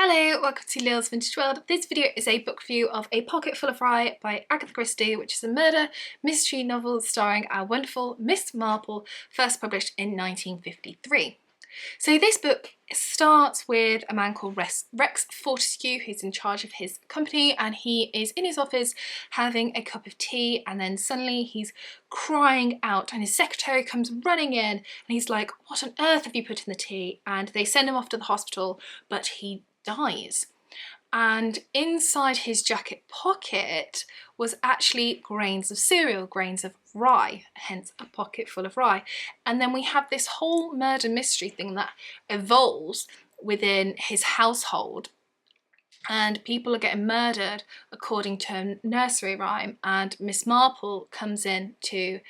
Hello, welcome to Lil's Vintage World. This video is a book review of A Pocket Full of Rye by Agatha Christie, which is a murder mystery novel starring our wonderful Miss Marple, first published in 1953. So this book starts with a man called Rex Fortescue, who's in charge of his company, and he is in his office having a cup of tea, and then suddenly he's crying out and his secretary comes running in and he's like, "What on earth have you put in the tea?" And they send him off to the hospital, but he dies. And inside his jacket pocket was actually grains of cereal, grains of rye, hence a pocket full of rye. And then we have this whole murder mystery thing that evolves within his household, and people are getting murdered according to a nursery rhyme, and Miss Marple comes in to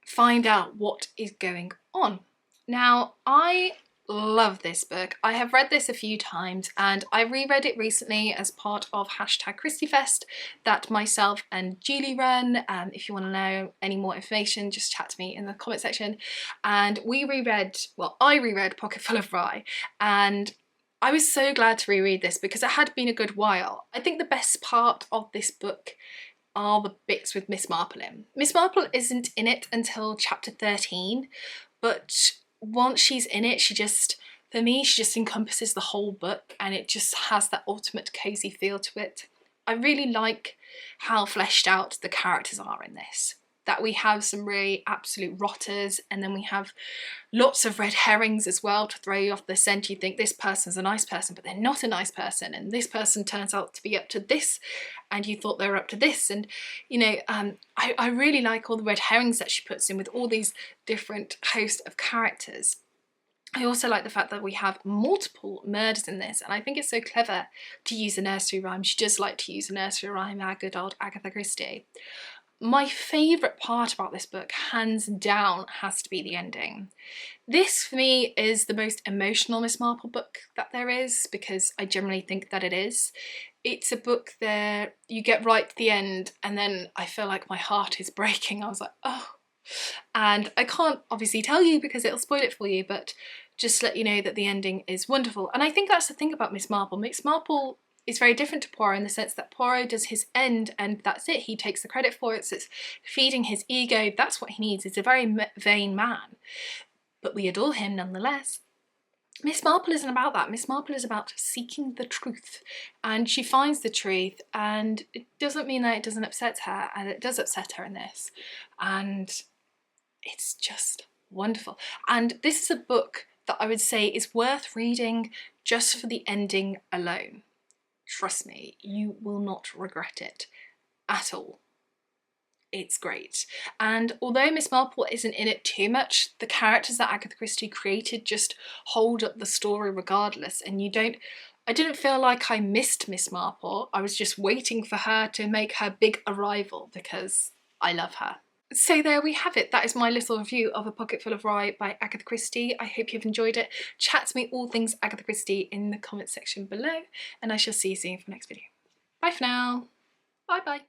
find out what is going on. Now, I love this book. I have read this a few times and I reread it recently as part of #ChristieFest that myself and Julie run. If you want to know any more information, just chat to me in the comment section. And I reread Pocket Full of Rye, and I was so glad to reread this because it had been a good while. I think the best part of this book are the bits with Miss Marple in. Miss Marple isn't in it until chapter 13, but once she's in it, for me, she just encompasses the whole book, and it just has that ultimate cozy feel to it. I really like how fleshed out the characters are in this. That we have some really absolute rotters, and then we have lots of red herrings as well to throw you off the scent. You think this person's a nice person, but they're not a nice person, and this person turns out to be up to this, and you thought they were up to this. And you know, I really like all the red herrings that she puts in with all these different host of characters. I also like the fact that we have multiple murders in this, and I think it's so clever to use a nursery rhyme. She does like to use a nursery rhyme, our good old Agatha Christie. My favourite part about this book, hands down, has to be the ending. This, for me, is the most emotional Miss Marple book that there is, because I generally think that it is. It's a book that you get right to the end and then I feel like my heart is breaking. I was like, oh. And I can't obviously tell you because it'll spoil it for you, but just to let you know that the ending is wonderful. And I think that's the thing about Miss Marple. Miss Marple is very different to Poirot in the sense that Poirot does his end and that's it. He takes the credit for it, so it's feeding his ego. That's what he needs. He's a very vain man, but we adore him nonetheless. Miss Marple isn't about that. Miss Marple is about seeking the truth, and she finds the truth, and it doesn't mean that it doesn't upset her, and it does upset her in this, and it's just wonderful. And this is a book that I would say is worth reading just for the ending alone. Trust me, you will not regret it at all. It's great. And although Miss Marple isn't in it too much, the characters that Agatha Christie created just hold up the story regardless, and I didn't feel like I missed Miss Marple. I was just waiting for her to make her big arrival because I love her. So there we have it. That is my little review of A Pocket Full of Rye by Agatha Christie. I hope you've enjoyed it. Chat to me all things Agatha Christie in the comment section below, and I shall see you soon for the next video. Bye for now. Bye bye.